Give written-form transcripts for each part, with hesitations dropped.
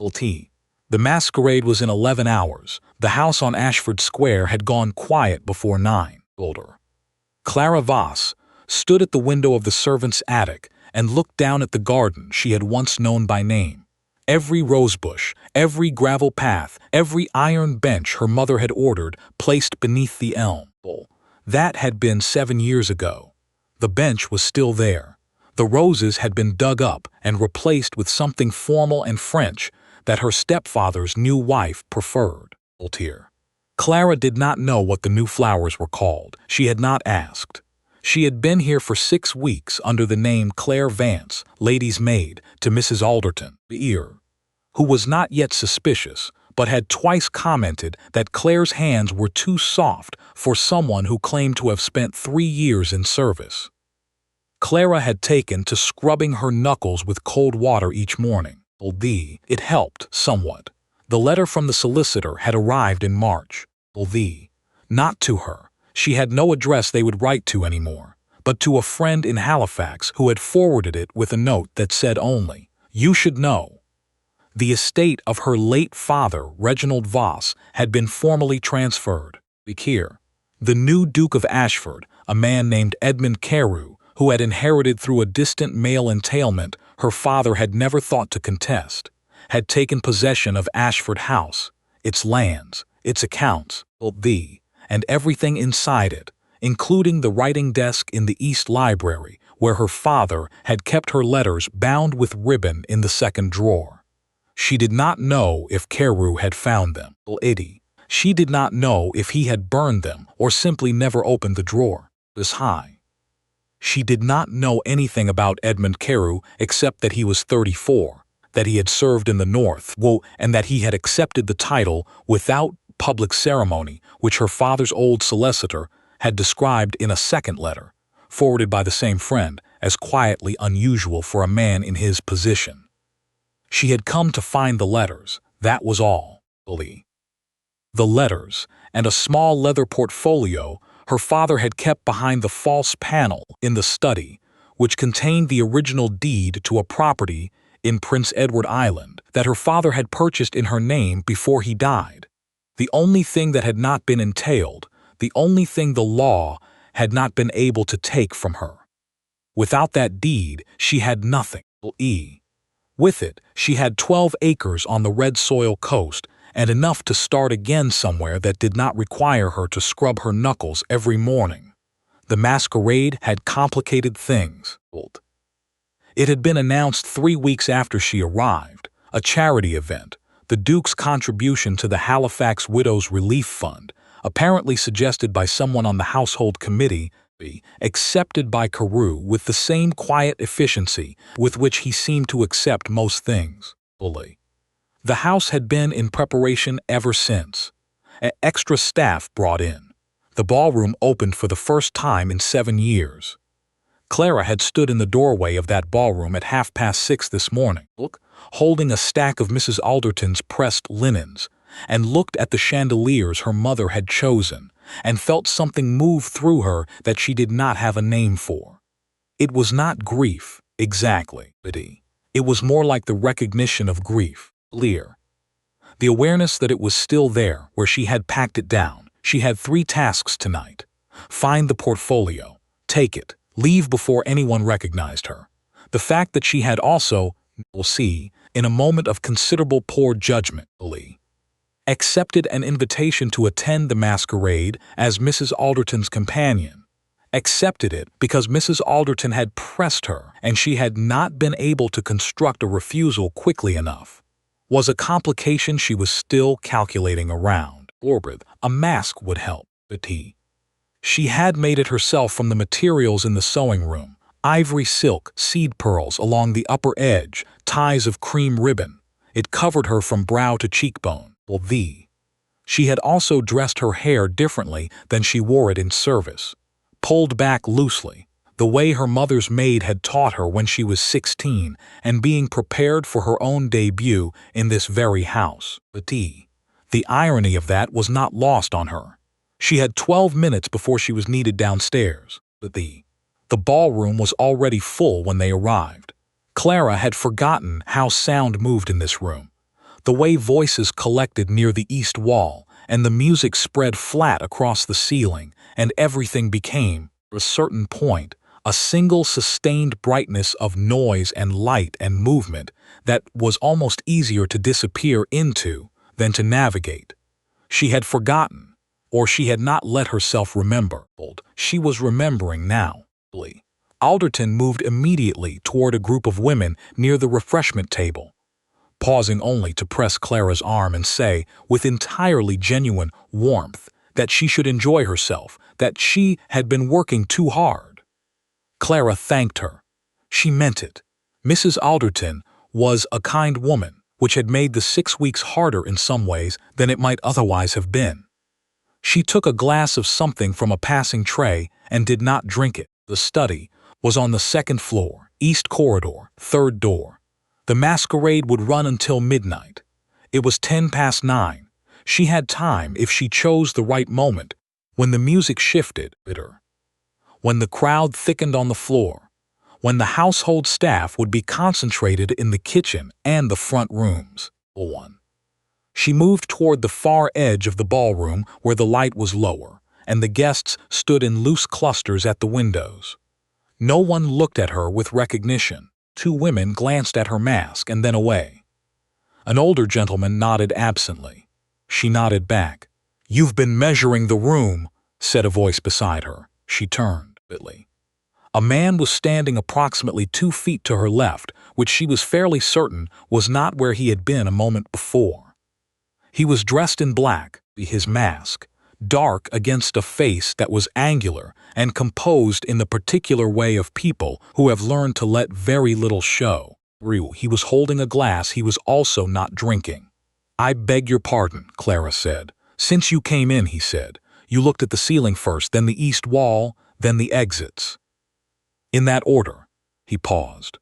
T. The masquerade was in 11 hours. The house on Ashford Square had gone quiet before 9. Clara Voss stood at the window of the servants' attic and looked down at the garden she had once known by name. Every rosebush, every gravel path, every iron bench her mother had ordered placed beneath the elm. That had been 7 years ago. The bench was still there. The roses had been dug up and replaced with something formal and French that her stepfather's new wife preferred. Clara did not know what the new flowers were called. She had not asked. She had been here for 6 weeks under the name Claire Vance, lady's maid, to Mrs. Alderton, heir, who was not yet suspicious, but had twice commented that Claire's hands were too soft for someone who claimed to have spent 3 years in service. Clara had taken to scrubbing her knuckles with cold water each morning. It helped somewhat. The letter from the solicitor had arrived in March. Not to her. She had no address they would write to anymore, but to a friend in Halifax who had forwarded it with a note that said only, "You should know." The estate of her late father, Reginald Voss, had been formally transferred. Here, the new Duke of Ashford, a man named Edmund Carew, who had inherited through a distant male entailment her father had never thought to contest, had taken possession of Ashford House, its lands, its accounts, and everything inside it, including the writing desk in the East Library, where her father had kept her letters bound with ribbon in the second drawer. She did not know if Carew had found them. She did not know if he had burned them or simply never opened the drawer. She did not know anything about Edmund Carew except that he was 34, that he had served in the North, and that he had accepted the title without public ceremony, which her father's old solicitor had described in a second letter, forwarded by the same friend, as quietly unusual for a man in his position. She had come to find the letters, that was all. The letters, and a small leather portfolio her father had kept behind the false panel in the study, which contained the original deed to a property in Prince Edward Island that her father had purchased in her name before he died. The only thing that had not been entailed, the only thing the law had not been able to take from her. Without that deed, she had nothing. With it, she had 12 acres on the red soil coast and enough to start again somewhere that did not require her to scrub her knuckles every morning. The masquerade had complicated things. It had been announced 3 weeks after she arrived, a charity event, the Duke's contribution to the Halifax Widows' Relief Fund, apparently suggested by someone on the household committee, accepted by Carew with the same quiet efficiency with which he seemed to accept most things. The house had been in preparation ever since. Extra staff brought in. The ballroom opened for the first time in 7 years. Clara had stood in the doorway of that ballroom at 6:30 this morning, holding a stack of Mrs. Alderton's pressed linens, and looked at the chandeliers her mother had chosen, and felt something move through her that she did not have a name for. It was not grief, exactly, it was more like the recognition of grief, the awareness that it was still there where she had packed it down. She had 3 tasks tonight. Find the portfolio, take it, leave before anyone recognized her. The fact that she had also, in a moment of considerable poor judgment, accepted an invitation to attend the masquerade as Mrs. Alderton's companion, accepted it because Mrs. Alderton had pressed her and she had not been able to construct a refusal quickly enough, was a complication she was still calculating around. A mask would help, She had made it herself from the materials in the sewing room: ivory silk, seed pearls along the upper edge, ties of cream ribbon. It covered her from brow to cheekbone. She had also dressed her hair differently than she wore it in service, pulled back loosely, the way her mother's maid had taught her when she was 16, and being prepared for her own debut in this very house. The irony of that was not lost on her. She had 12 minutes before she was needed downstairs. The ballroom was already full when they arrived. Clara had forgotten how sound moved in this room. the way voices collected near the east wall, and the music spread flat across the ceiling, and everything became, at a certain point, a single sustained brightness of noise and light and movement that was almost easier to disappear into than to navigate. She had forgotten, or she had not let herself remember. She was remembering now. Alderton moved immediately toward a group of women near the refreshment table, pausing only to press Clara's arm and say, with entirely genuine warmth, that she should enjoy herself, that she had been working too hard. Clara thanked her. She meant it. Mrs. Alderton was a kind woman, which had made the 6 weeks harder in some ways than it might otherwise have been. She took a glass of something from a passing tray and did not drink it. The study was on the second floor, east corridor, third door. The masquerade would run until midnight. It was 9:10. She had time if she chose the right moment, when the music shifted, when the crowd thickened on the floor, when the household staff would be concentrated in the kitchen and the front rooms. She moved toward the far edge of the ballroom where the light was lower, and the guests stood in loose clusters at the windows. No one looked at her with recognition. 2 women glanced at her mask and then away. An older gentleman nodded absently. She nodded back. "You've been measuring the room," said a voice beside her. She turned. A man was standing approximately 2 feet to her left, which she was fairly certain was not where he had been a moment before. He was dressed in black, his mask, dark against a face that was angular and composed in the particular way of people who have learned to let very little show. He was holding a glass he was also not drinking. "I beg your pardon," Clara said. "Since you came in," he said, "you looked at the ceiling first, then the east wall, then the exits." "In that order." He paused.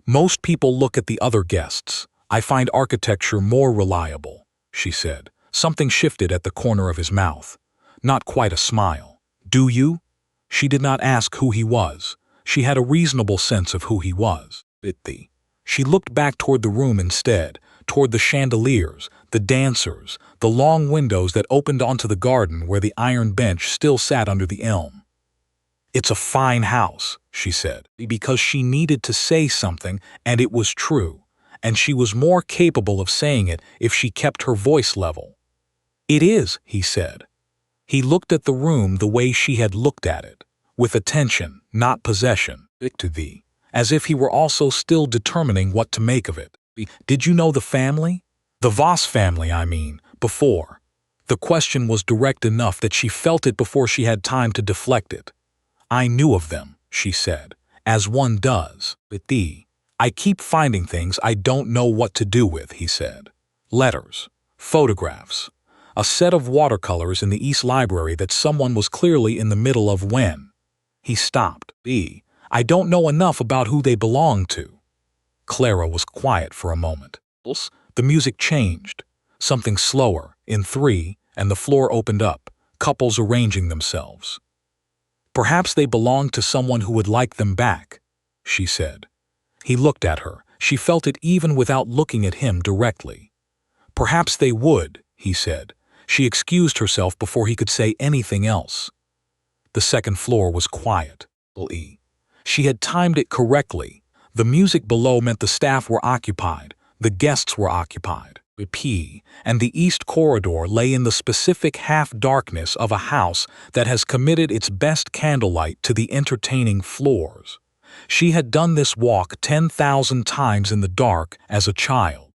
"Most people look at the other guests. I find architecture more reliable," she said. Something shifted at the corner of his mouth. Not quite a smile. "Do you?" She did not ask who he was. She had a reasonable sense of who he was. She looked back toward the room instead, toward the chandeliers, the dancers, the long windows that opened onto the garden where the iron bench still sat under the elm. "It's a fine house," she said, because she needed to say something, and it was true, and she was more capable of saying it if she kept her voice level. "It is," he said. He looked at the room the way she had looked at it, with attention, not possession, as if he were also still determining what to make of it. "Did you know the family? The Voss family, I mean, before?" The question was direct enough that she felt it before she had time to deflect it. "I knew of them," she said, "as one does. I keep finding things I don't know what to do with," he said. "Letters, photographs, a set of watercolors in the East Library that someone was clearly in the middle of when." He stopped. "I don't know enough about who they belong to." Clara was quiet for a moment. The music changed. Something slower, in 3, and the floor opened up, couples arranging themselves. "Perhaps they belong to someone who would like them back," she said. He looked at her. She felt it even without looking at him directly. "Perhaps they would," he said. She excused herself before he could say anything else. The second floor was quiet. She had timed it correctly. The music below meant the staff were occupied, the guests were occupied. And the east corridor lay in the specific half-darkness of a house that has committed its best candlelight to the entertaining floors. She had done this walk 10,000 times in the dark as a child.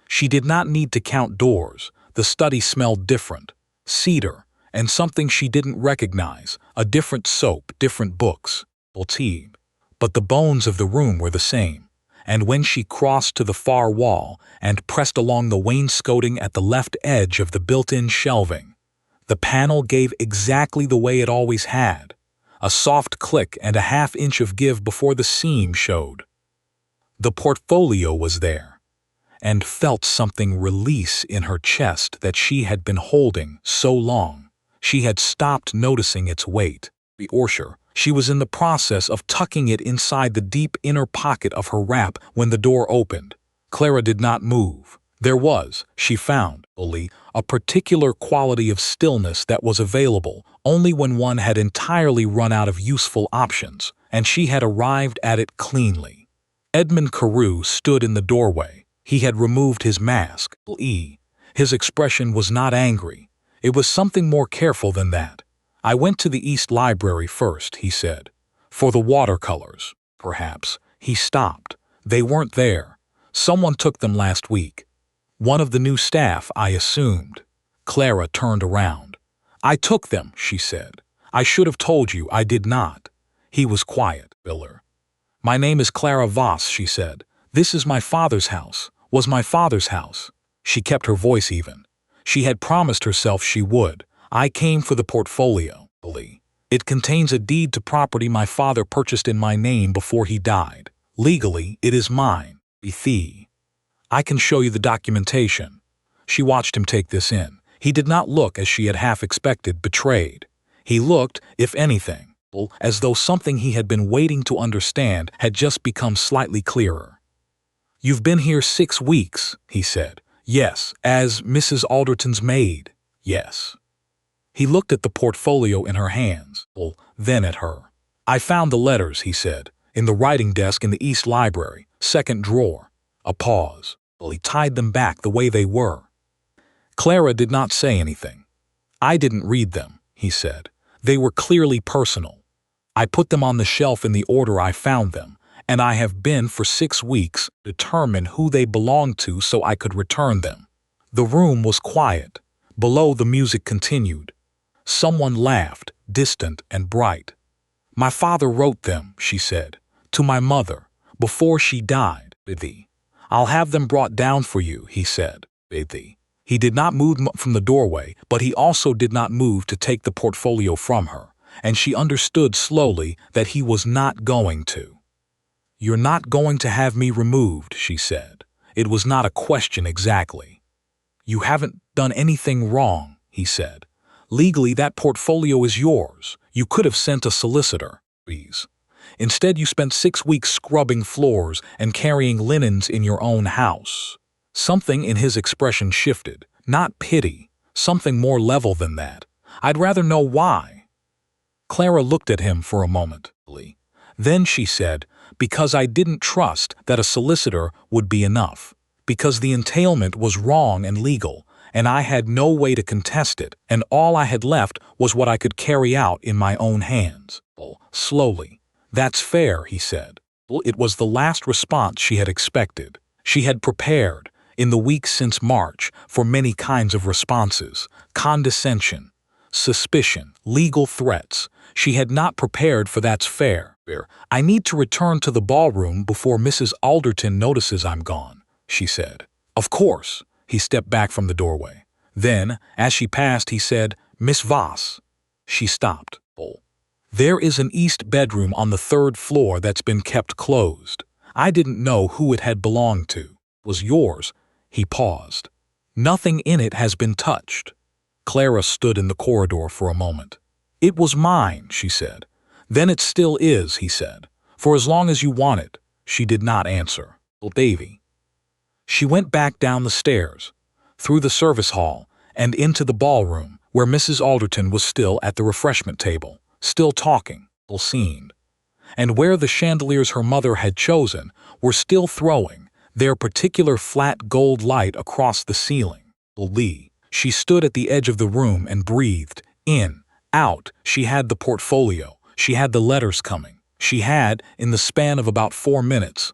She did not need to count doors. The study smelled different. Cedar, and something she didn't recognize, a different soap, different books. But the bones of the room were the same. And when she crossed to the far wall and pressed along the wainscoting at the left edge of the built-in shelving, the panel gave exactly the way it always had, a soft click and a half-inch of give before the seam showed. The portfolio was there, and felt something release in her chest that she had been holding so long. She had stopped noticing its weight. She was in the process of tucking it inside the deep inner pocket of her wrap when the door opened. Clara did not move. There was, she found, only a particular quality of stillness that was available only when one had entirely run out of useful options, and she had arrived at it cleanly. Edmund Carew stood in the doorway. He had removed his mask. His expression was not angry. It was something more careful than that. "I went to the East Library first," he said. "For the watercolors, perhaps." He stopped. "They weren't there. Someone took them last week. One of the new staff, I assumed." Clara turned around. "I took them," she said. "I should have told you I did not." He was quiet. "Biller. My name is Clara Voss," she said. "This is my father's house. Was my father's house." She kept her voice even. She had promised herself she would. "I came for the portfolio. It contains a deed to property my father purchased in my name before he died. Legally, it is mine. I can show you the documentation." She watched him take this in. He did not look, as she had half expected, betrayed. He looked, if anything, as though something he had been waiting to understand had just become slightly clearer. "You've been here 6 weeks," he said. "Yes." "As Mrs. Alderton's maid." "Yes." He looked at the portfolio in her hands, then at her. "I found the letters," he said, "in the writing desk in the East Library, second drawer." A pause. He tied them back the way they were. Clara did not say anything. "I didn't read them," he said. "They were clearly personal. I put them on the shelf in the order I found them, and I have been for 6 weeks determined who they belonged to so I could return them." The room was quiet. Below, the music continued. Someone laughed, distant and bright. "My father wrote them," she said, "to my mother, before she died. I'll have them brought down for you," he said. He did not move from the doorway, but he also did not move to take the portfolio from her, and she understood slowly that he was not going to. "You're not going to have me removed," she said. It was not a question exactly. "You haven't done anything wrong," he said. "Legally, that portfolio is yours. You could have sent a solicitor. Instead, you spent 6 weeks scrubbing floors and carrying linens in your own house." Something in his expression shifted. Not pity, something more level than that. "I'd rather know why." Clara looked at him for a moment. Then she said, "Because I didn't trust that a solicitor would be enough. Because the entailment was wrong and legal, and I had no way to contest it, and all I had left was what I could carry out in my own hands." Slowly. "That's fair," he said. It was the last response she had expected. She had prepared, in the weeks since March, for many kinds of responses: condescension, suspicion, legal threats. She had not prepared for "that's fair." "I need to return to the ballroom before Mrs. Alderton notices I'm gone," she said. "Of course." He stepped back from the doorway. Then, as she passed, he said, "Miss Voss." She stopped. "There is an east bedroom on the 3rd floor that's been kept closed. I didn't know who it had belonged to. It was yours." He paused. "Nothing in it has been touched." Clara stood in the corridor for a moment. "It was mine," she said. "Then it still is," he said. "For as long as you want it." She did not answer. "Davy." She went back down the stairs, through the service hall, and into the ballroom, where Mrs. Alderton was still at the refreshment table, still talking, scene, and where the chandeliers her mother had chosen were still throwing their particular flat gold light across the ceiling. She stood at the edge of the room and breathed, in, out. She had the portfolio. She had the letters coming. She had, in the span of about 4 minutes,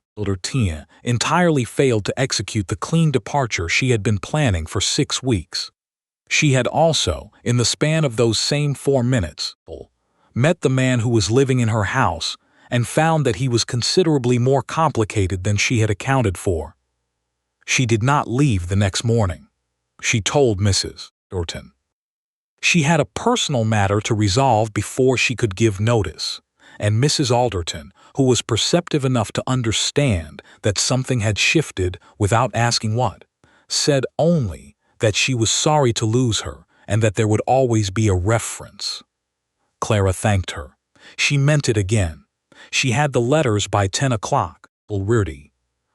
entirely failed to execute the clean departure she had been planning for 6 weeks. She had also, in the span of those same 4 minutes, met the man who was living in her house and found that he was considerably more complicated than she had accounted for. She did not leave the next morning. She told Mrs. Alderton. She had a personal matter to resolve before she could give notice, and Mrs. Alderton, who was perceptive enough to understand that something had shifted without asking what, said only that she was sorry to lose her and that there would always be a reference. Clara thanked her. She meant it again. She had the letters by 10 o'clock.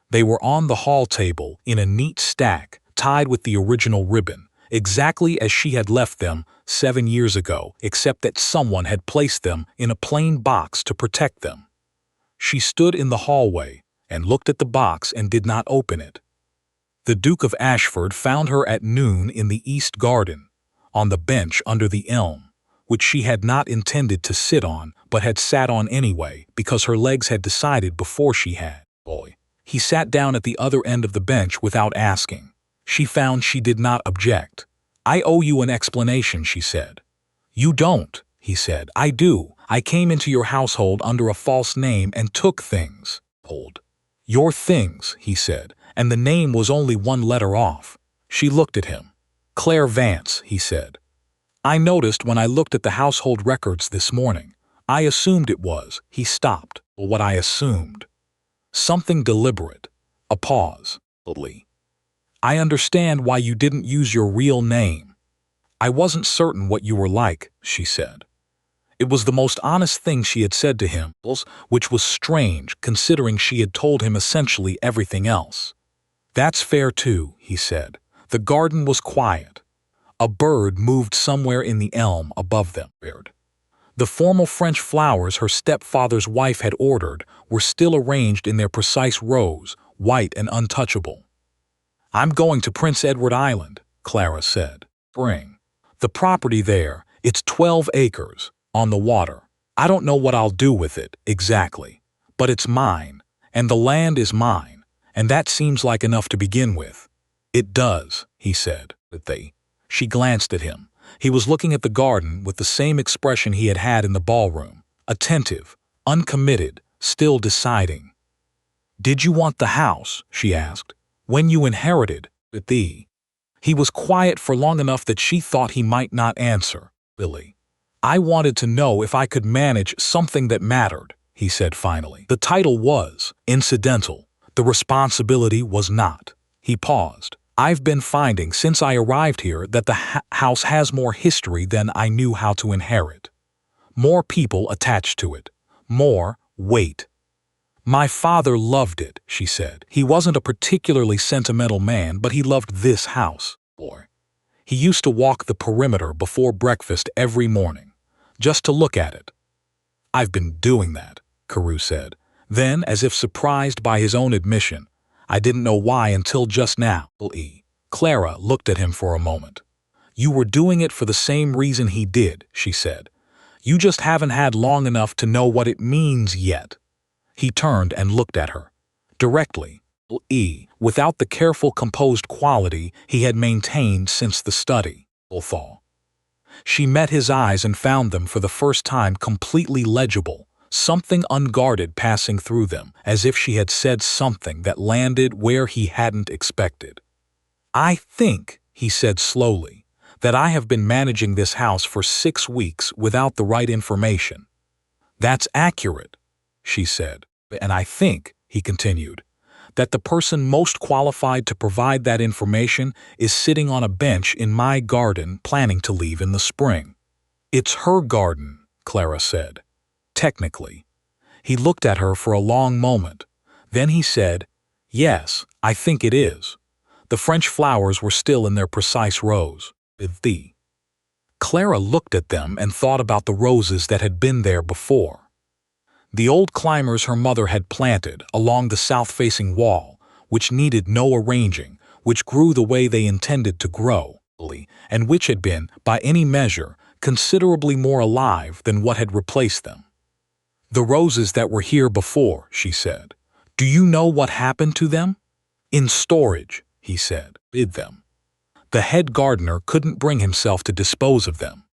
They were on the hall table in a neat stack, tied with the original ribbon, exactly as she had left them 7 years ago, except that someone had placed them in a plain box to protect them. She stood in the hallway and looked at the box and did not open it. The Duke of Ashford found her at noon in the East Garden, on the bench under the elm, which she had not intended to sit on but had sat on anyway because her legs had decided before she had. He sat down at the other end of the bench without asking. She found she did not object. "I owe you an explanation," she said. "You don't," he said. "I do. I came into your household under a false name and took things." "Your things," he said, and the name was only one letter off. She looked at him. "Claire Vance," he said. "I noticed when I looked at the household records this morning. I assumed it was." He stopped. "What I assumed." Something deliberate. A pause. "I understand why you didn't use your real name." "I wasn't certain what you were like," she said. It was the most honest thing she had said to him, which was strange considering she had told him essentially everything else. "That's fair too," he said. The garden was quiet. A bird moved somewhere in the elm above them. The formal French flowers her stepfather's wife had ordered were still arranged in their precise rows, white and untouchable. "I'm going to Prince Edward Island," Clara said. "Spring. The property there, it's 12 acres, on the water. I don't know what I'll do with it, exactly. But it's mine, and the land is mine, and that seems like enough to begin with." "It does," he said. She glanced at him. He was looking at the garden with the same expression he had had in the ballroom, attentive, uncommitted, still deciding. "Did you want the house?" she asked. "When you inherited it?" He was quiet for long enough that she thought he might not answer. "I wanted to know if I could manage something that mattered," he said finally. "The title was incidental. The responsibility was not." He paused. "I've been finding since I arrived here that the house has more history than I knew how to inherit. More people attached to it. More weight. My father loved it," she said. "He wasn't a particularly sentimental man, but he loved this house. He used to walk the perimeter before breakfast every morning, just to look at it." "I've been doing that," Carew said. Then, as if surprised by his own admission, "I didn't know why until just now." Clara looked at him for a moment. "You were doing it for the same reason he did," she said. "You just haven't had long enough to know what it means yet." He turned and looked at her. Directly, without the careful, composed quality he had maintained since the study. She met his eyes and found them for the first time completely legible, something unguarded passing through them, as if she had said something that landed where he hadn't expected. "I think," he said slowly, "that I have been managing this house for 6 weeks without the right information." "That's accurate," she said. "And I think," he continued, "that the person most qualified to provide that information is sitting on a bench in my garden planning to leave in the spring." "It's her garden," Clara said. "Technically." He looked at her for a long moment. Then he said, "Yes, I think it is." The French flowers were still in their precise rows. Clara looked at them and thought about the roses that had been there before. The old climbers her mother had planted along the south-facing wall, which needed no arranging, which grew the way they intended to grow, and which had been, by any measure, considerably more alive than what had replaced them. "The roses that were here before," she said. "Do you know what happened to them?" "In storage," he said. "Bid them. The head gardener couldn't bring himself to dispose of them.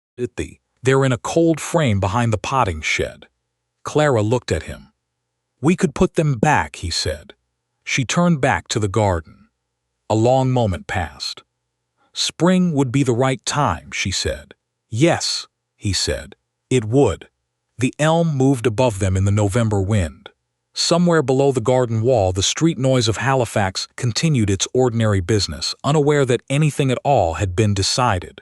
They're in a cold frame behind the potting shed." Clara looked at him. "We could put them back," he said. She turned back to the garden. A long moment passed. "Spring would be the right time," she said. "Yes," he said. "It would." The elm moved above them in the November wind. Somewhere below the garden wall, the street noise of Halifax continued its ordinary business, unaware that anything at all had been decided.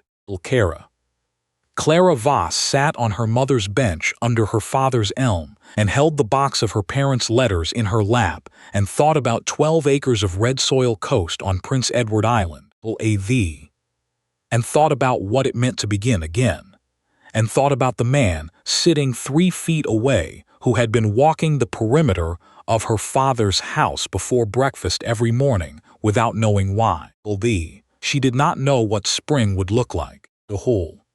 Clara Voss sat on her mother's bench under her father's elm and held the box of her parents' letters in her lap and thought about 12 acres of red soil coast on Prince Edward Island, thee, and thought about what it meant to begin again, and thought about the man sitting 3 feet away who had been walking the perimeter of her father's house before breakfast every morning without knowing why. Thee, she did not know what spring would look like. The whole